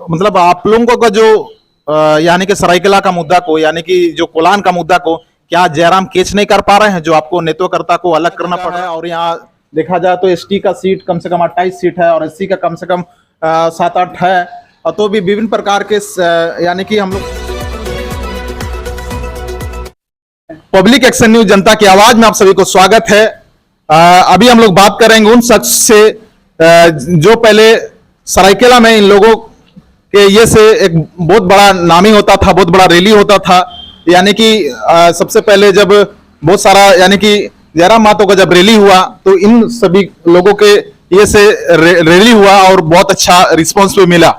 मतलब आप लोगों का जो यानी कि सरायकेला का मुद्दा को, यानी कि जो कोलान का मुद्दा को क्या जयराम कैच नहीं कर पा रहे हैं, जो आपको नेतृत्वकर्ता को अलग करना पड़ रहा है। और यहाँ देखा जाए तो एसटी का सीट कम से कम 28 सीट है और एससी का कम से कम 7-8 है। और तो भी विभिन्न प्रकार के यानी कि हम लोग पब्लिक एक्शन न्यूज जनता की आवाज में आप सभी को स्वागत है। अभी हम लोग बात करेंगे उन शख्स से जो पहले सरायकेला में इन लोगों के ये से एक बहुत बड़ा नामी होता था, बहुत बड़ा रैली होता था। यानी कि सबसे पहले जब बहुत सारा यानी कि जयराम महतो का जब रैली हुआ तो इन सभी लोगों के ये से रैली हुआ और बहुत अच्छा रिस्पांस भी मिला।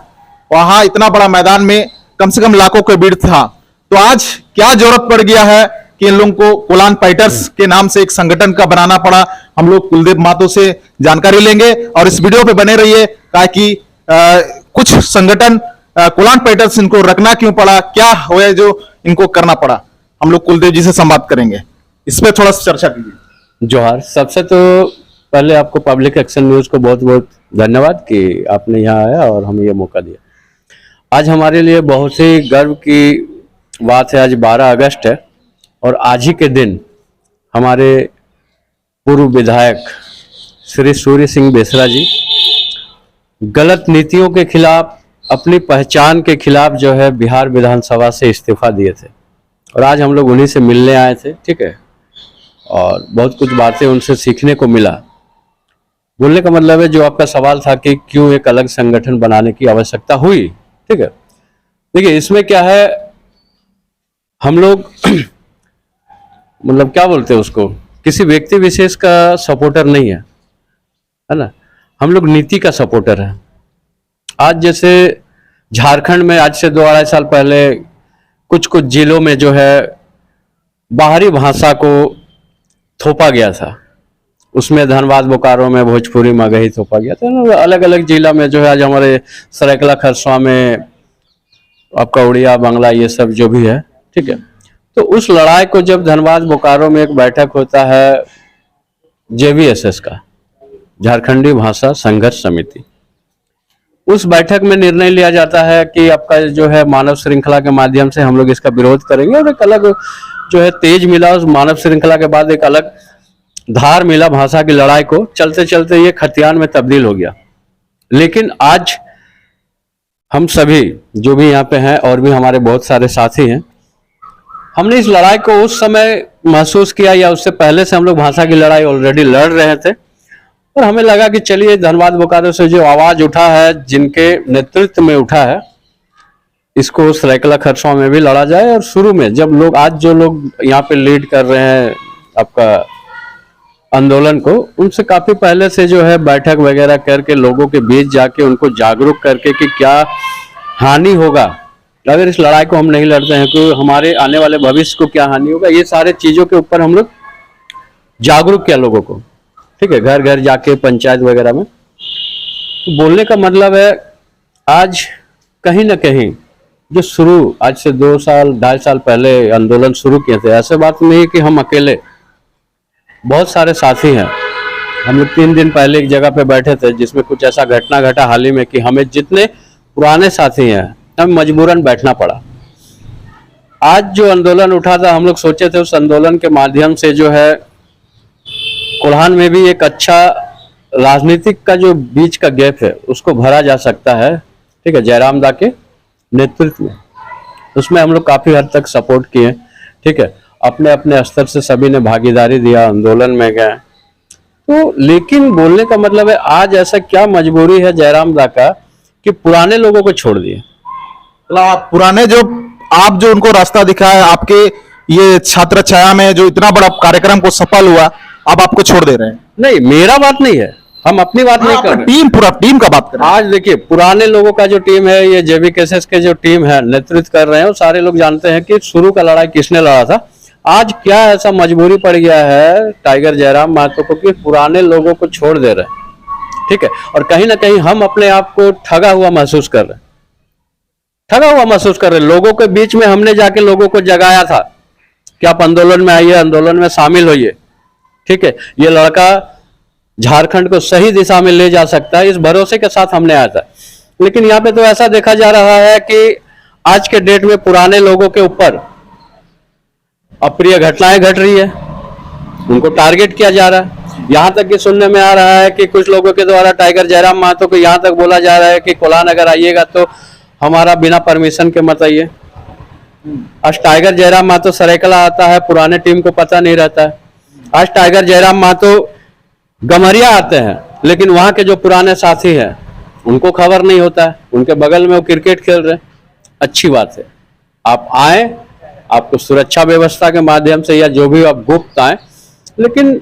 वहां इतना बड़ा मैदान में कम से कम लाखों के भीड़ था। तो आज क्या जरूरत पड़ गया है कि इन लोगों को कोलान फाइटर्स के नाम से एक संगठन का बनाना पड़ा। हम लोग कुलदीप महतो से जानकारी लेंगे और इस वीडियो पे बने रहिए, ताकि कुछ संगठन कोलान फाइटर्स इनको रखना क्यों पड़ा, क्या हुआ जो इनको करना पड़ा। हम लोग कुलदीप जी से संवाद करेंगे, इस पे थोड़ा सा चर्चा कीजिए। जोहार। सबसे तो पहले आपको पब्लिक एक्शन न्यूज को बहुत बहुत धन्यवाद कि आपने यहाँ आया और हमें ये मौका दिया। आज हमारे लिए बहुत ही गर्व की बात है। आज 12 अगस्त है और आज ही के दिन हमारे पूर्व विधायक श्री सूर्य सिंह बेसरा जी गलत नीतियों के खिलाफ, अपनी पहचान के खिलाफ जो है बिहार विधानसभा से इस्तीफा दिए थे और आज हम लोग उन्हीं से मिलने आए थे। ठीक है, और बहुत कुछ बातें उनसे सीखने को मिला। बोलने का मतलब है जो आपका सवाल था कि क्यों एक अलग संगठन बनाने की आवश्यकता हुई। ठीक है, देखिए इसमें क्या है, हम लोग मतलब क्या बोलते हैं उसको, किसी व्यक्ति विशेष का सपोर्टर नहीं है ना, हम लोग नीति का सपोर्टर है। आज जैसे झारखंड में आज से 2-2.5 साल पहले कुछ कुछ जिलों में जो है बाहरी भाषा को थोपा गया था, उसमें धनबाद बोकारो में भोजपुरी मगही थोपा गया था। अलग अलग जिला में जो है आज हमारे सरायकेला खरसावां में आपका उड़िया बांग्ला ये सब जो भी है। ठीक है, तो उस लड़ाई को जब धनबाद बोकारो में एक बैठक होता है JVSS का, झारखंडी भाषा संघर्ष समिति, उस बैठक में निर्णय लिया जाता है कि आपका जो है मानव श्रृंखला के माध्यम से हम लोग इसका विरोध करेंगे। और एक अलग जो है तेज मिला उस मानव श्रृंखला के बाद, एक अलग धार मिला भाषा की लड़ाई को। चलते चलते ये खतियान में तब्दील हो गया। लेकिन आज हम सभी जो भी यहाँ पे हैं और भी हमारे बहुत सारे साथी हैं, हमने इस लड़ाई को उस समय महसूस किया या उससे पहले से हम लोग भाषा की लड़ाई ऑलरेडी लड़ रहे थे और हमें लगा कि चलिए धनबाद बोकारो से जो आवाज उठा है, जिनके नेतृत्व में उठा है, इसको सरायकेला खरसावां में भी लड़ा जाए। और शुरू में जब लोग आज जो लोग यहाँ पे लीड कर रहे हैं आपका आंदोलन को, उनसे काफी पहले से जो है बैठक वगैरह करके लोगों के बीच जाके उनको जागरूक करके कि क्या हानि होगा अगर इस लड़ाई को हम नहीं लड़ते हैं, कि हमारे आने वाले भविष्य को क्या हानि होगा, ये सारे चीजों के ऊपर हम लोग जागरूक किया लोगों को। ठीक है, घर घर जाके पंचायत वगैरह में। तो बोलने का मतलब है आज कहीं ना कहीं जो शुरू आज से 2-2.5 साल पहले आंदोलन शुरू किए थे, ऐसे बात नहीं है कि हम अकेले, बहुत सारे साथी हैं। हम लोग 3 दिन पहले एक जगह पे बैठे थे जिसमें कुछ ऐसा घटना घटा हाल ही में कि हमें जितने पुराने साथी हैं हमें मजबूरन बैठना पड़ा। आज जो आंदोलन उठा था, हम लोग सोचे थे उस आंदोलन के माध्यम से जो है कोल्हान में भी एक अच्छा राजनीतिक का जो बीच का गैप है उसको भरा जा सकता है। ठीक है, जयराम दा के नेतृत्व में उसमें हम लोग काफी हद तक सपोर्ट किए। ठीक है, अपने अपने स्तर से सभी ने भागीदारी दिया, आंदोलन में गए। तो लेकिन बोलने का मतलब है आज ऐसा क्या मजबूरी है जयराम दा का कि पुराने लोगों को छोड़ दिए। पुराने जो आप जो उनको रास्ता दिखाया, आपके ये छात्र छाया में जो इतना बड़ा कार्यक्रम को सफल हुआ, अब आपको छोड़ दे रहे हैं। नहीं, मेरा बात नहीं है, हम अपनी बात नहीं कर रहे, पूरा टीम का बात कर रहे हैं। आज देखिए पुराने लोगों का जो टीम है, ये JVSS के जो टीम है नेतृत्व कर रहे हैं, वो सारे लोग जानते हैं कि शुरू का लड़ाई किसने लड़ा था। आज क्या ऐसा मजबूरी पड़ गया है टाइगर जयराम महतो को कि पुराने लोगों को छोड़ दे रहे हैं। ठीक है, और कहीं ना कहीं हम अपने आप को ठगा हुआ महसूस कर रहे हैं, लोगों के बीच में हमने जाके लोगों को जगाया था कि आप आंदोलन में आइए, आंदोलन में शामिल होइए। ठीक है, ये लड़का झारखंड को सही दिशा में ले जा सकता है, इस भरोसे के साथ हमने आया था। लेकिन यहाँ पे तो ऐसा देखा जा रहा है कि आज के डेट में पुराने लोगों के ऊपर अप्रिय घटनाएं घट रही है, उनको टारगेट किया जा रहा है। यहाँ तक कि सुनने में आ रहा है कि कुछ लोगों के द्वारा टाइगर जयराम महतो को यहाँ तक बोला जा रहा है कि कोल्हान अगर आइएगा तो हमारा बिना परमिशन के मत आइए। आज टाइगर जयराम महतो सरायकला आता है, पुराने टीम को पता नहीं रहता है। आज टाइगर जयराम महतो गमरिया आते हैं, लेकिन वहां के जो पुराने साथी हैं उनको खबर नहीं होता है, उनके बगल में वो क्रिकेट खेल रहे हैं। अच्छी बात है, आप आए, आपको सुरक्षा व्यवस्था के माध्यम से या जो भी आप गुप्त आए, लेकिन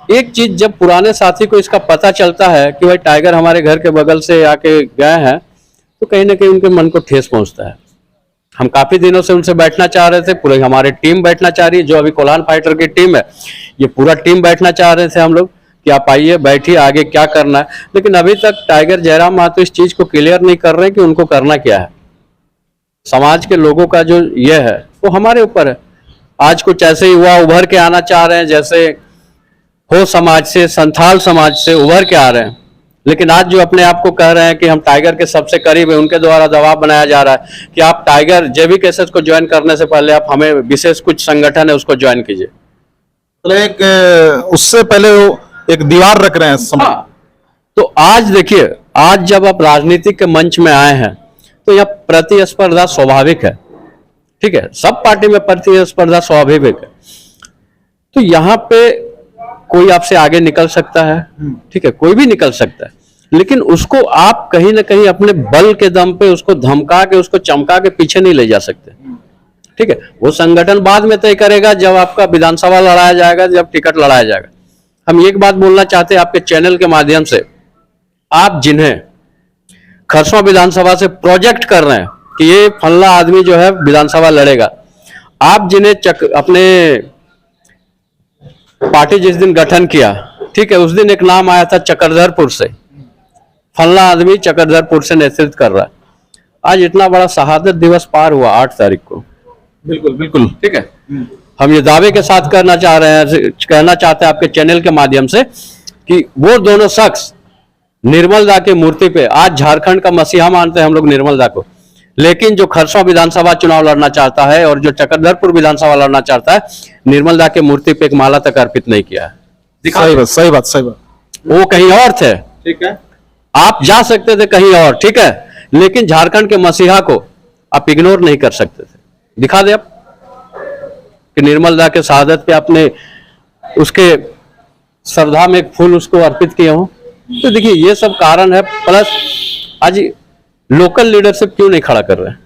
एक चीज जब पुराने साथी को इसका पता चलता है कि भाई टाइगर हमारे घर के बगल से आके गए हैं, तो कहीं ना कहीं उनके मन को ठेस पहुंचता है। हम काफी दिनों से उनसे बैठना चाह रहे थे, पूरी हमारी टीम बैठना चाह रही है, जो अभी कोल्हान फाइटर की टीम है, ये पूरा टीम बैठना चाह रहे थे हम लोग कि आप आइए, बैठिए, आगे क्या करना है। लेकिन अभी तक टाइगर जयराम महतो इस चीज को क्लियर नहीं कर रहे कि उनको करना क्या है। समाज के लोगों का जो ये है वो हमारे ऊपर है। आज कुछ ऐसे युवा उभर के आना चाह रहे हैं, जैसे हो समाज से, संथाल समाज से उभर के आ रहे हैं, लेकिन आज जो अपने आप को कह रहे हैं कि हम टाइगर के सबसे करीब है, उनके द्वारा दबाव बनाया जा रहा है कि आप टाइगर JVKSS को ज्वाइन करने से पहले आप हमें विशेष कुछ संगठन है उसको ज्वाइन कीजिए। तो एक उससे पहले वो एक दीवार रख रहे हैं हाँ, तो आज देखिए, आज जब आप राजनीतिक के मंच में आए हैं तो यह प्रतिस्पर्धा स्वाभाविक है, ठीक है, सब पार्टी में प्रतिस्पर्धा स्वाभाविक है। तो यहाँ पे कोई आपसे आगे निकल सकता है, ठीक है, कोई भी निकल सकता है, लेकिन उसको आप कहीं ना कहीं अपने बल के दम पे उसको धमका के, उसको चमका के पीछे नहीं ले जा सकते, ठीक है। वो संगठन बाद में तय करेगा जब आपका विधानसभा लड़ाया जाएगा, जब टिकट लड़ाया जाएगा। हम एक बात बोलना चाहते हैं आपके चैनल के माध्यम से, आप जिन्हें खरसवां विधानसभा से प्रोजेक्ट कर रहे हैं कि ये फल्ला आदमी जो है विधानसभा लड़ेगा, आप जिन्हें अपने पार्टी जिस दिन गठन किया, ठीक है, उस दिन एक नाम आया था चक्रधरपुर से, फल्ला आदमी चक्रधरपुर से नेतृत्व कर रहा है। आज इतना बड़ा शहादत दिवस पार हुआ 8 तारीख को, बिल्कुल बिल्कुल, ठीक है। हम ये दावे के साथ कहना चाहते हैं आपके चैनल के माध्यम से कि वो दोनों शख्स निर्मल दा की मूर्ति पे, आज झारखंड का मसीहा मानते हैं हम लोग निर्मल दा को, लेकिन जो खरसवां विधानसभा चुनाव लड़ना चाहता है और जो चक्रधरपुर विधानसभा लड़ना चाहता है, निर्मल दा के मूर्ति पे एक माला तक अर्पित नहीं किया है। सही बात, सही बात, सही बात। वो कहीं और थे, ठीक है, आप जा सकते थे कहीं और, ठीक है, लेकिन झारखंड के मसीहा को आप इग्नोर नहीं कर सकते थे। दिखा दे आप कि निर्मल दा के शहादत पे आपने उसके श्रद्धा में एक फूल उसको अर्पित किए हो। तो देखिए ये सब कारण है, प्लस आज लोकल लीडरशिप क्यों नहीं खड़ा कर रहे हैं।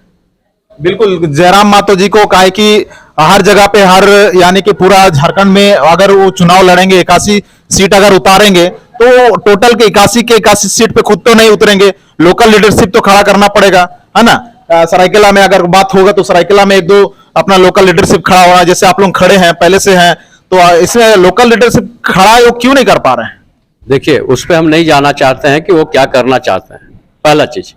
बिल्कुल, जयराम महतो जी को कहा है कि हर जगह पे, हर यानी कि पूरा झारखंड में अगर वो चुनाव लड़ेंगे, 81 सीट अगर उतारेंगे तो टोटल के 81 सीट पे खुद तो नहीं उतरेंगे, लोकल लीडरशिप तो खड़ा करना पड़ेगा, है ना। सरायकेला में अगर बात होगा तो सरायकेला में 1-2 अपना लोकल लीडरशिप खड़ा होगा, जैसे आप लोग खड़े हैं पहले से हैं, तो इसमें लोकल लीडरशिप खड़ा है, वो क्यों नहीं कर पा रहे हैं। देखिए उस पर हम नहीं जाना चाहते हैं कि वो क्या करना चाहते हैं, पहला चीज,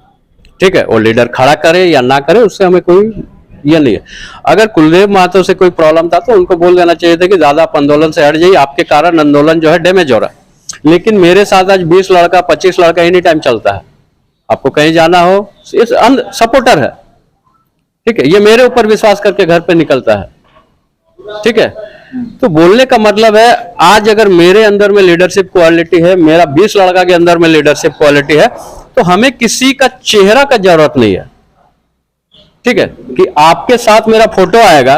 ठीक है, वो लीडर खड़ा करे या ना करे उससे हमें कोई ये नहीं है। अगर कुलदेव महतो से कोई प्रॉब्लम था तो उनको बोल देना चाहिए था कि ज्यादा आप आंदोलन से हट जाइए, आपके कारण आंदोलन जो है डैमेज हो रहा है। लेकिन मेरे साथ आज 20 लड़का 25 लड़का एनी टाइम चलता है, आपको कहीं जाना हो, सपोर्टर है, ठीक है, ये मेरे ऊपर विश्वास करके घर पे निकलता है, ठीक है। तो बोलने का मतलब है, आज अगर मेरे अंदर में लीडरशिप क्वालिटी है, मेरा 20 लड़का के अंदर में लीडरशिप क्वालिटी है, तो हमें किसी का चेहरा का जरूरत नहीं है, ठीक है, कि आपके साथ मेरा फोटो आएगा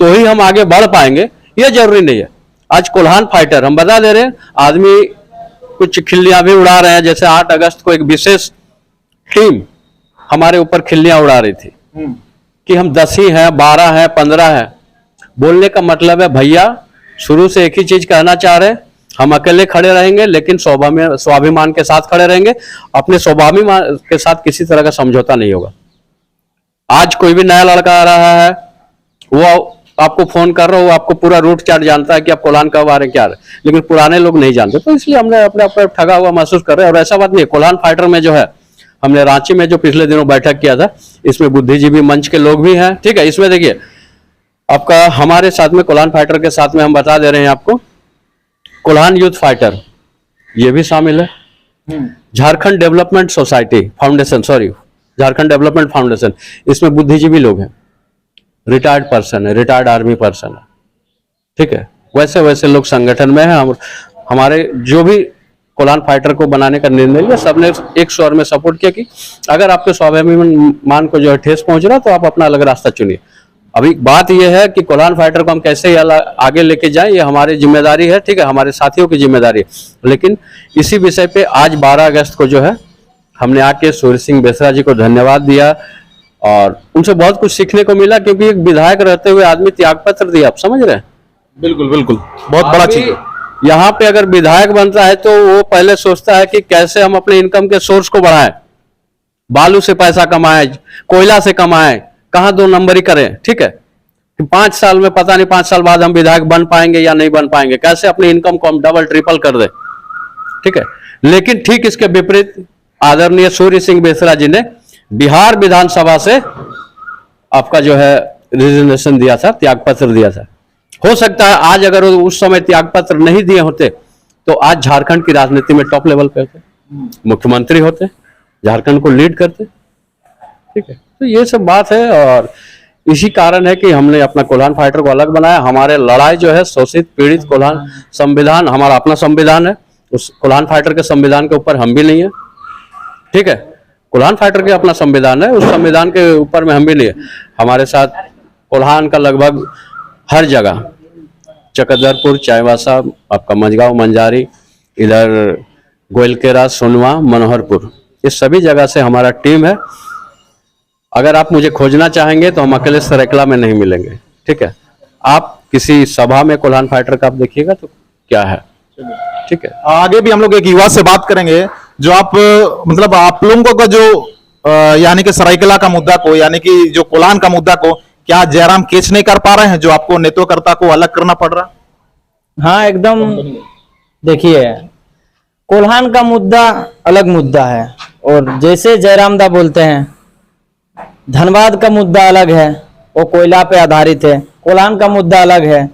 तो ही हम आगे बढ़ पाएंगे, यह जरूरी नहीं है। आज कोल्हान फाइटर हम बता दे रहे हैं, आदमी कुछ खिल्लियां भी उड़ा रहे हैं, जैसे 8 अगस्त को एक विशेष टीम हमारे ऊपर खिल्लियां उड़ा रही थी कि हम 10 ही हैं, 12 हैं, 15 हैं। बोलने का मतलब है भैया, शुरू से एक ही चीज कहना चाह रहे हैं, हम अकेले खड़े रहेंगे, लेकिन स्वाभिमान के साथ खड़े रहेंगे, अपने स्वाभिमान के साथ किसी तरह का समझौता नहीं होगा। आज कोई भी नया लड़का आ रहा है, वो आपको फोन कर रहा हो, वो आपको पूरा रूट चार्ट जानता है कि आप कोल्हान कब आ रहे हैं, क्या रहे, लेकिन पुराने लोग नहीं जानते, तो इसलिए हमने अपने आप पर ठगा हुआ महसूस कर रहे हैं। और ऐसा बात नहीं है, कोल्हान फाइटर में जो है, हमने रांची में जो पिछले दिनों बैठक किया था, इसमें बुद्धिजीवी मंच के लोग भी हैं, ठीक है। इसमें देखिए आपका हमारे साथ में कोल्हान फाइटर के साथ में हम बता दे रहे हैं आपको, कोल्हान यूथ फाइटर ये भी शामिल है, Jharkhand development society foundation, sorry, Jharkhand development foundation, इसमें बुद्धिजीवी लोग हैं, रिटायर्ड पर्सन है, रिटायर्ड आर्मी पर्सन है, ठीक है, वैसे वैसे लोग संगठन में हैं। हमारे जो भी कोलान फाइटर को बनाने का निर्णय लिया, सबने एक स्वर में सपोर्ट किया कि अगर आपके स्वाभिमान को जो है ठेस पहुंच रहा है तो आप अपना अलग रास्ता चुनिए। अभी बात यह है कि कोलान फाइटर को हम कैसे आगे लेके जाएं, ये हमारी जिम्मेदारी है, ठीक है, हमारे साथियों की जिम्मेदारी है। लेकिन इसी विषय पे आज 12 अगस्त को जो है हमने आके सूर्य सिंह बेसरा जी को धन्यवाद दिया और उनसे बहुत कुछ सीखने को मिला, क्योंकि एक विधायक रहते हुए आदमी त्याग पत्र दिया, आप समझ रहे हैं। बिल्कुल बिल्कुल, बहुत बड़ा चीज है। यहाँ पे अगर विधायक बनता है तो वो पहले सोचता है कि कैसे हम अपने इनकम के सोर्स को बढ़ाएं, बालू से पैसा कमाएं, कोयला से कमाएं, कहाँ 2 नंबरी करें, ठीक है, कि 5 साल में पता नहीं 5 साल बाद हम विधायक बन पाएंगे या नहीं बन पाएंगे, कैसे अपनी इनकम को हम डबल ट्रिपल कर दे, ठीक है। लेकिन ठीक इसके विपरीत आदरणीय सूर्य सिंह बेसरा जी ने बिहार विधानसभा से आपका जो है रिजिग्नेशन दिया था, त्यागपत्र दिया था। हो सकता है आज अगर वो उस समय त्यागपत्र नहीं दिए होते तो आज झारखंड की राजनीति में टॉप लेवल पे होते, मुख्यमंत्री होते, झारखंड को लीड करते, ठीक है। तो ये सब बात है और इसी कारण है कि हमने अपना कोल्हान फाइटर को अलग बनाया। हमारे लड़ाई जो है शोषित पीड़ित कोल्हान, संविधान हमारा अपना संविधान है, उस कोल्हान फाइटर के संविधान के ऊपर हम भी नहीं है, ठीक है। कोल्हान फाइटर के अपना संविधान है, उस संविधान के ऊपर में हम भी नहीं है। हमारे साथ कोल्हान का लगभग हर जगह, चकदरपुर, चाईबासा, आपका मझगांव, मंजारी, इधर गोयलकेरा, सोनवा, मनोहरपुर, ये सभी जगह से हमारा टीम है। अगर आप मुझे खोजना चाहेंगे तो हम अकेले सरायकेला में नहीं मिलेंगे, ठीक है। आप किसी सभा में कोल्हान फाइटर का आप देखिएगा तो क्या है, ठीक है। आगे भी हम लोग एक युवा से बात करेंगे जो आप मतलब आप लोगों का जो यानी कि सरायकेला का मुद्दा को, यानी कि जो कोल्हान का मुद्दा को क्या जयराम कैच नहीं कर पा रहे हैं, जो आपको नेतृत्वकर्ता को अलग करना पड़ रहा? हाँ एकदम, देखिए कोल्हान का मुद्दा अलग मुद्दा है और जैसे जयराम दा बोलते हैं धनबाद का मुद्दा अलग है, वो कोयला पे आधारित है, कोल्हान का मुद्दा अलग है।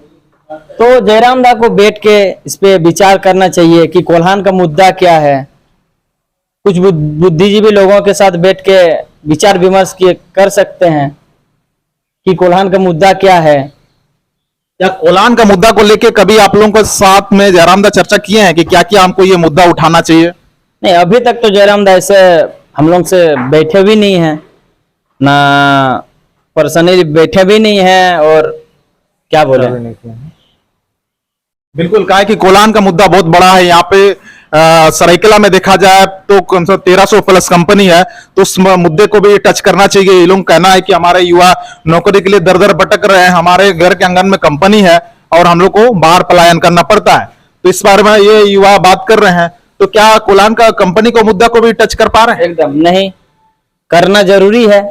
तो जयराम दा को बैठ के इस पे विचार करना चाहिए कि कोल्हान का मुद्दा क्या है। कुछ बुद्धिजीवी लोगों के साथ बैठ के विचार विमर्श कर सकते हैं कि कोल्हान का मुद्दा क्या है। या कोल्हान का मुद्दा को लेके कभी आप लोगों के साथ में जयराम दा चर्चा किए हैं कि क्या क्या हमको ये मुद्दा उठाना चाहिए? नहीं, अभी तक तो जयराम दा ऐसे हम लोग से बैठे भी नहीं है, ना पर्सनली बैठे भी नहीं है और क्या बोले। बिल्कुल, कहा कि कोल्हान का मुद्दा बहुत बड़ा है। यहाँ पे सरायकेला में देखा जाए तो कम से 1300 प्लस कंपनी है, तो उस मुद्दे को भी टच करना चाहिए। ये लोग कहना है कि हमारे युवा नौकरी के लिए दर दर भटक रहे हैं, हमारे घर के आंगन में कंपनी है और हम लोग को बाहर पलायन करना पड़ता है। तो इस बारे में ये युवा बात कर रहे हैं, तो क्या कोल्हान का कंपनी को मुद्दा को भी टच कर पा रहे हैं? एकदम नहीं, करना जरूरी है।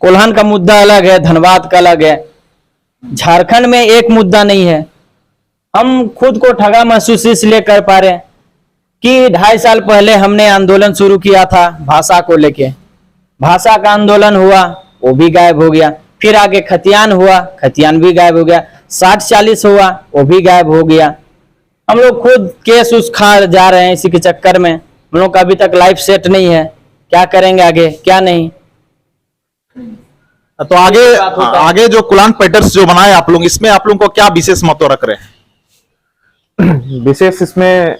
कोल्हान का मुद्दा अलग है, धनबाद का अलग है। झारखंड में एक मुद्दा नहीं है। हम खुद को ठगा महसूस इसलिए कर पा रहे हैं कि 2.5 साल पहले हमने आंदोलन शुरू किया था भाषा को लेके, भाषा का आंदोलन हुआ, वो भी गायब हो गया। फिर आगे खतियान हुआ, खतियान भी गायब हो गया। 60-40 हुआ, वो भी गायब हो गया। हम लोग खुद केस उस खा जा रहे हैं इसी के चक्कर में। हम लोग का अभी तक लाइफ सेट नहीं है, क्या करेंगे आगे क्या नहीं। तो आगे जो कोल्हान फाइटर्स जो बनाए आप लोग, इसमें आप लोगों को क्या विशेष महत्व रख रहे हैं? विशेष इसमें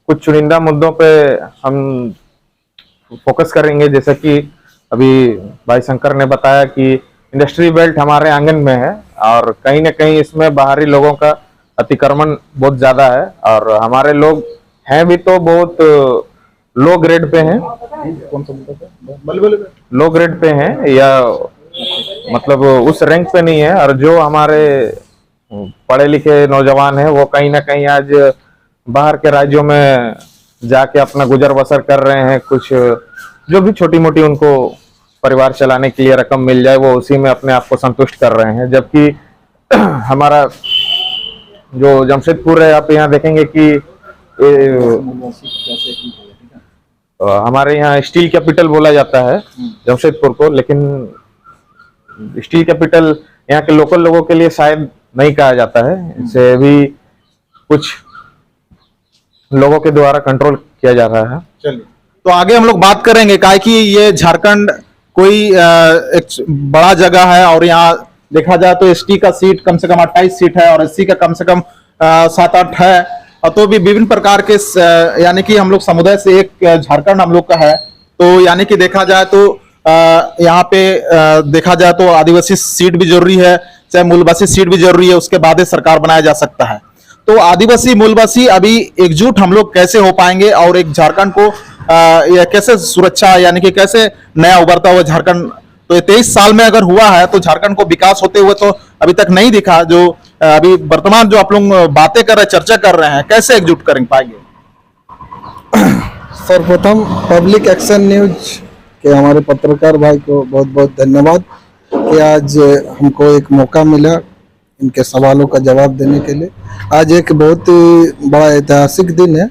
कुछ चुनिंदा मुद्दों पे हम फोकस करेंगे, जैसे कि अभी भाई शंकर ने बताया कि इंडस्ट्री बेल्ट हमारे आंगन में है और कहीं ना कहीं इसमें बाहरी लोगों का अतिक्रमण बहुत ज्यादा है और हमारे लोग हैं भी तो बहुत लो ग्रेड पे हैं, लो ग्रेड पे हैं या मतलब उस रैंक पे नहीं है। और जो हमारे पढ़े लिखे नौजवान हैं वो कहीं ना कहीं आज बाहर के राज्यों में जाके अपना गुजर बसर कर रहे हैं। कुछ जो भी छोटी मोटी उनको परिवार चलाने के लिए रकम मिल जाए वो उसी में अपने आप को संतुष्ट कर रहे हैं। जबकि हमारा जो जमशेदपुर है, आप यहाँ देखेंगे कि हमारे यहाँ स्टील कैपिटल बोला जाता है जमशेदपुर को, लेकिन स्टील कैपिटल यहाँ के लोकल लोगों के लिए शायद नहीं कहा जाता है। इसे भी कुछ लोगों के द्वारा कंट्रोल किया जा रहा है। चलिए, तो आगे हम लोग बात करेंगे काहे कि ये झारखंड कोई एक बड़ा जगह है और यहाँ देखा जाए तो एसटी का सीट कम से कम 28 सीट है और एससी का कम से कम 7-8 है। और तो भी विभिन्न प्रकार के यानी कि हम लोग समुदाय से एक झारखंड हम लोग का है। तो यानी कि देखा जाए तो यहाँ पे देखा जाए तो आदिवासी सीट भी जरूरी है, चाहे मूलवासी सीट भी जरूरी है, उसके बाद ही सरकार बनाया जा सकता है। तो आदिवासी मूलवासी अभी एकजुट हम लोग कैसे हो पाएंगे और एक झारखंड को यह कैसे सुरक्षा यानी कि कैसे नया उभरता हुआ झारखंड, तो ये 23 साल में अगर हुआ है तो झारखंड को विकास होते हुए तो अभी तक नहीं दिखा। जो अभी वर्तमान जो आप लोग बातें कर रहे हैं, चर्चा कर रहे हैं, कैसे एकजुट कर पाएंगे? सर्वप्रथम पब्लिक एक्शन न्यूज के हमारे पत्रकार भाई को बहुत बहुत धन्यवाद कि आज हमको एक मौका मिला इनके सवालों का जवाब देने के लिए। आज एक बहुत ही बड़ा ऐतिहासिक दिन है।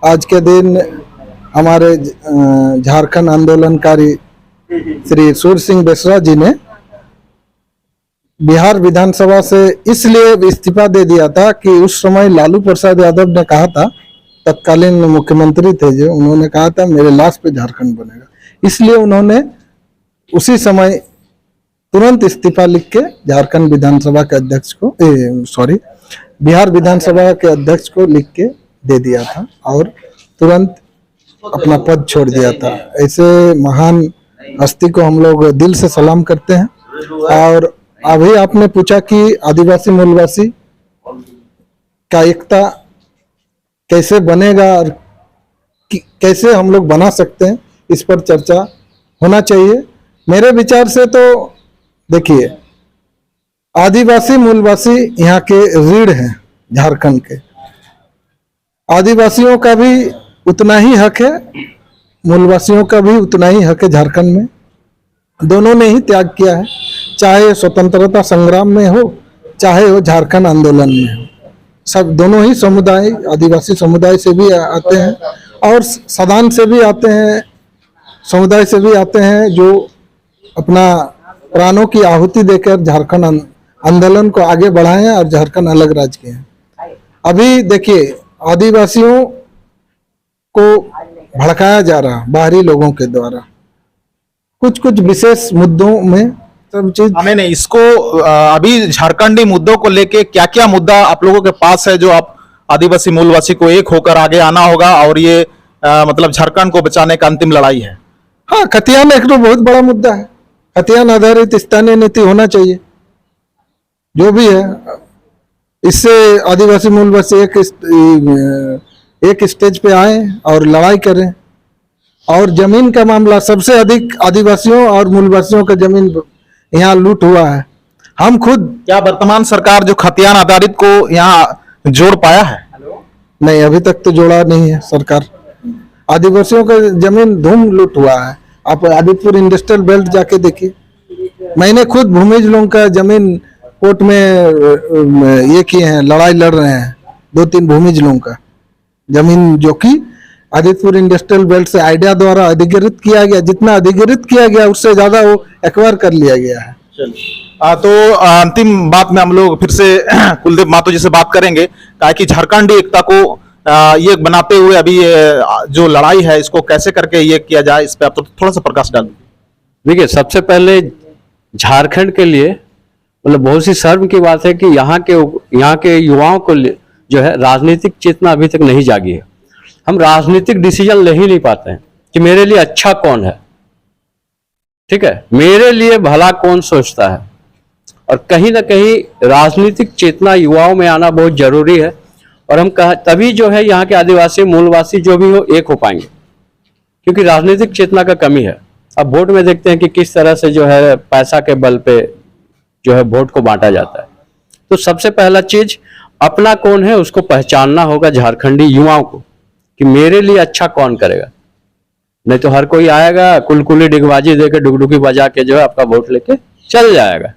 आज के दिन हमारे झारखंड आंदोलनकारी श्री सूर्य सिंह बेसरा जी ने बिहार विधानसभा से इसलिए इस्तीफा दे दिया था कि उस समय लालू प्रसाद यादव ने कहा था, तत्कालीन मुख्यमंत्री थे जो, उन्होंने कहा था मेरे लाश पे झारखंड बनेगा। इसलिए उन्होंने उसी समय तुरंत इस्तीफा लिख के झारखंड विधानसभा के अध्यक्ष को बिहार विधानसभा के अध्यक्ष को लिख के दे दिया था और तुरंत अपना पद छोड़ दिया था। ऐसे महान हस्ती को हम लोग दिल से सलाम करते हैं। और अभी आपने पूछा कि आदिवासी मूलवासी का एकता कैसे बनेगा और कैसे हम लोग बना सकते हैं, इस पर चर्चा होना चाहिए। मेरे विचार से तो देखिए, आदिवासी मूलवासी यहाँ के रीढ़ हैं झारखंड के। आदिवासियों का भी उतना ही हक है, मूलवासियों का भी उतना ही हक है झारखंड में। दोनों ने ही त्याग किया है, चाहे स्वतंत्रता संग्राम में हो चाहे वो झारखंड आंदोलन में हो। सब दोनों ही समुदाय, आदिवासी समुदाय से भी आते हैं और सदान से भी आते हैं, समुदाय से भी आते हैं जो अपना प्राणों की आहुति देकर झारखंड आंदोलन को आगे बढ़ाए हैं और झारखंड अलग राज्य के हैं। अभी देखिए, आदिवासियों को भड़काया जा रहा बाहरी लोगों के द्वारा कुछ कुछ विशेष मुद्दों में सब चीज। नहीं, इसको अभी झारखंडी मुद्दों को लेके क्या क्या मुद्दा आप लोगों के पास है जो आप आदिवासी मूलवासी को एक होकर आगे आना होगा और ये मतलब झारखंड को बचाने का अंतिम लड़ाई है? हाँ, खतियान एक तो बहुत बड़ा मुद्दा है। खतियान आधारित स्थानीय नीति होना चाहिए जो भी है। इससे आदिवासी मूलवासी एक स्टेज पे आए और लड़ाई करें। और जमीन का मामला, सबसे अधिक आदिवासियों और मूलवासियों का जमीन यहाँ लूट हुआ है। हम खुद, क्या वर्तमान सरकार जो खतियान आधारित को यहाँ जोड़ पाया है? नहीं, अभी तक तो जोड़ा नहीं है सरकार। आदिवासियों का जमीन धूम लूट हुआ है। आप आदिपुर इंडस्ट्रियल बेल्ट जाके देखिए। मैंने खुद भूमिज लोगों का जमीन कोर्ट में ये किए हैं, लड़ाई लड़ रहे हैं। 2-3 भूमिज लोगों का जमीन जो कि आदिपुर इंडस्ट्रियल बेल्ट से आइडिया द्वारा अधिग्रहित किया गया, जितना अधिग्रहित किया गया उससे ज्यादा वो एक्वायर कर लिया गया है। तो अंतिम बात में हम लोग फिर से कुलदीप मातो जी से बात करेंगे, ताकि झारखंडी एकता को ये बनाते हुए अभी जो लड़ाई है इसको कैसे करके ये किया जाए, इस पे आप तो थोड़ा सा प्रकाश डाल दीजिए। देखिए, सबसे पहले झारखंड के लिए मतलब बहुत सी शर्म की बात है कि यहाँ के युवाओं को जो है राजनीतिक चेतना अभी तक नहीं जागी है। हम राजनीतिक डिसीजन ले ही नहीं पाते हैं कि मेरे लिए अच्छा कौन है, ठीक है, मेरे लिए भला कौन सोचता है। और कहीं ना कहीं राजनीतिक चेतना युवाओं में आना बहुत जरूरी है। और हम तभी जो है यहाँ के आदिवासी मूलवासी जो भी हो एक हो पाएंगे, क्योंकि राजनीतिक चेतना का कमी है। अब वोट में देखते हैं कि किस तरह से जो है पैसा के बल पे जो है वोट को बांटा जाता है। तो सबसे पहला चीज, अपना कौन है उसको पहचानना होगा झारखंडी युवाओं को कि मेरे लिए अच्छा कौन करेगा। नहीं तो हर कोई आएगा, कुलकुली डिगबाजी देके डुगडुगी बजा के जो है आपका वोट लेके चल जाएगा।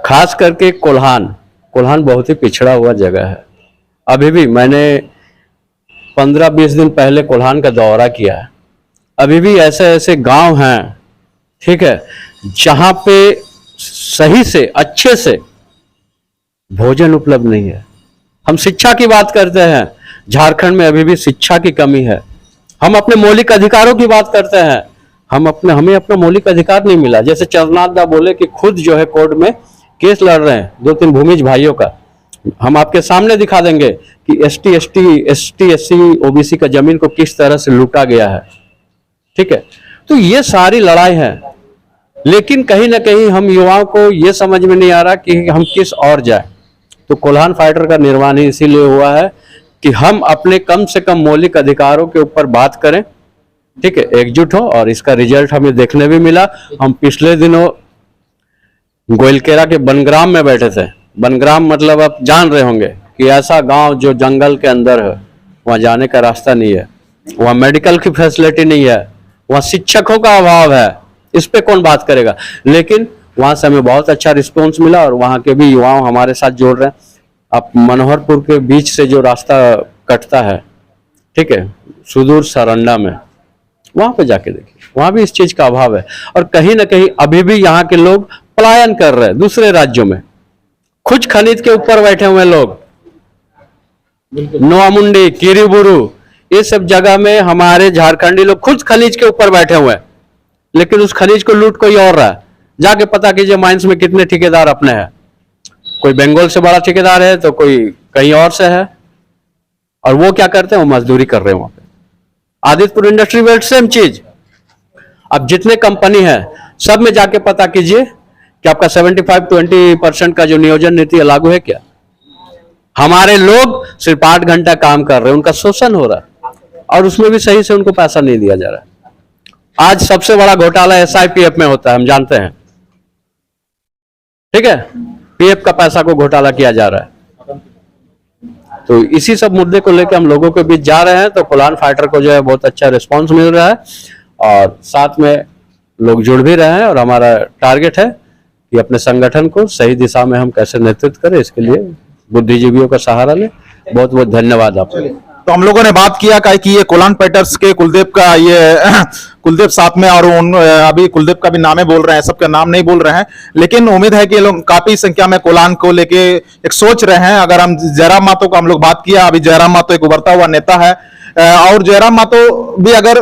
खास करके कोल्हान बहुत ही पिछड़ा हुआ जगह है। अभी भी मैंने 15-20 दिन पहले कोल्हान का दौरा किया है। अभी भी ऐसे ऐसे गांव हैं, ठीक है, जहां पे सही से अच्छे से भोजन उपलब्ध नहीं है। हम शिक्षा की बात करते हैं, झारखंड में अभी भी शिक्षा की कमी है। हम अपने मौलिक अधिकारों की बात करते हैं, हमें अपना मौलिक अधिकार नहीं मिला। जैसे चरनाथ दा बोले कि खुद जो है कोर्ट में केस लड़ रहे हैं 2-3 भूमिज भाइयों का, हम आपके सामने दिखा देंगे कि एसटी एससी ओबीसी का जमीन को किस तरह से लूटा गया है। ठीक है, तो ये सारी लड़ाई है, लेकिन कहीं ना कहीं हम युवाओं को ये समझ में नहीं आ रहा कि हम किस ओर जाए। तो कोल्हान फाइटर का निर्माण ही इसीलिए हुआ है कि हम अपने कम से कम मौलिक अधिकारों के ऊपर बात करें, ठीक है, एकजुट हो, और इसका रिजल्ट हमें देखने भी मिला। हम पिछले दिनों गोइलकेरा के बनग्राम में बैठे थे। बनग्राम मतलब आप जान रहे होंगे कि ऐसा गांव जो जंगल के अंदर है, वहां जाने का रास्ता नहीं है, वहां मेडिकल की फैसिलिटी नहीं है, वहां शिक्षकों का अभाव है, इस पे कौन बात करेगा। लेकिन वहां से हमें बहुत अच्छा रिस्पॉन्स मिला और वहां के भी युवाओं हमारे साथ जोड़ रहे हैं। आप मनोहरपुर के बीच से जो रास्ता कटता है, ठीक है, सुदूर सरंडा में, वहां पे जाके देखिए, वहां भी इस चीज का अभाव है। और कहीं ना कहीं अभी भी यहाँ के लोग पलायन कर रहे हैं दूसरे राज्यों में, कुछ खनिज के ऊपर बैठे हुए लोग, नोआमुंडी, किरीबुरु, ये सब जगह में हमारे झारखंडी लोग खुद खनिज के ऊपर बैठे हुए हैं, लेकिन उस खनिज को लूट कोई और रहा है। जाके पता कीजिए माइंस में कितने ठेकेदार अपने हैं, कोई बंगाल से बड़ा ठेकेदार है तो कोई कहीं और से है, और वो क्या करते हैं, वो मजदूरी कर रहे हैं वहां पे। आदित्यपुर इंडस्ट्री बेल्ट सेम चीज। अब जितने कंपनी है सब में जाके पता कीजिए कि आपका 75-20% का जो नियोजन नीति है लागू है क्या। हमारे लोग सिर्फ 8 घंटा काम कर रहे हैं, उनका शोषण हो रहा है और उसमें भी सही से उनको पैसा नहीं दिया जा रहा है। आज सबसे बड़ा घोटाला SIPF में होता है, हम जानते हैं, ठीक है, पीएफ का पैसा को घोटाला किया जा रहा है। तो इसी सब मुद्दे को लेकर हम लोगों के बीच जा रहे हैं। तो कोल्हान फाइटर को जो है बहुत अच्छा रिस्पांस मिल रहा है और साथ में लोग जुड़ भी रहे हैं, और हमारा टारगेट है कि अपने संगठन को सही दिशा में हम कैसे नेतृत्व करें, इसके लिए बुद्धिजीवियों का सहारा लें। बहुत बहुत धन्यवाद आपको। तो हम लोगों ने बात किया कि ये कोल्हान फाइटर्स के कुलदीप का ये कुलदीप साथ में, और अभी कुलदीप का भी नाम बोल रहे हैं, सबका नाम नहीं बोल रहे हैं, लेकिन उम्मीद है कि ये लोग काफी संख्या में कोल्हान को लेके एक सोच रहे हैं। अगर हम जयराम महतो को हम लोग बात किया, अभी जयराम महतो एक उभरता हुआ नेता है, और जयराम महतो भी अगर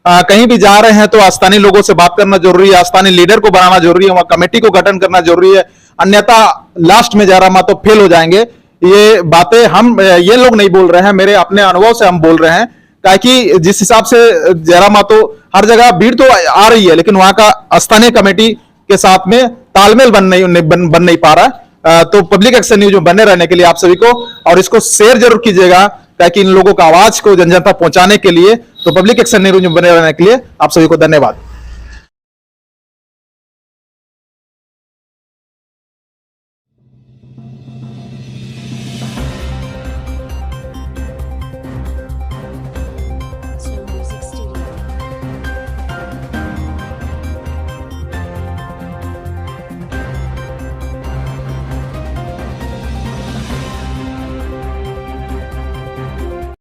कहीं भी जा रहे हैं तो स्थानीय लोगों से बात करना जरूरी है, स्थानीय लीडर को बनाना जरूरी है, वहां कमेटी को गठन करना जरूरी है, अन्यथा लास्ट में जयराम महतो फेल हो जाएंगे। ये बातें हम ये लोग नहीं बोल रहे हैं, मेरे अपने अनुभव से हम बोल रहे हैं, ताकि जिस हिसाब से जयराम महतो हर जगह भीड़ तो आ रही है, लेकिन वहां का स्थानीय कमेटी के साथ में तालमेल बन नहीं पा रहा है। तो पब्लिक एक्शन न्यूज में बने रहने के लिए आप सभी को, और इसको शेयर जरूर कीजिएगा, ताकि इन लोगों का आवाज को जन जन तक पहुंचाने के लिए। तो पब्लिक एक्शन न्यूज में बने रहने के लिए आप सभी को धन्यवाद।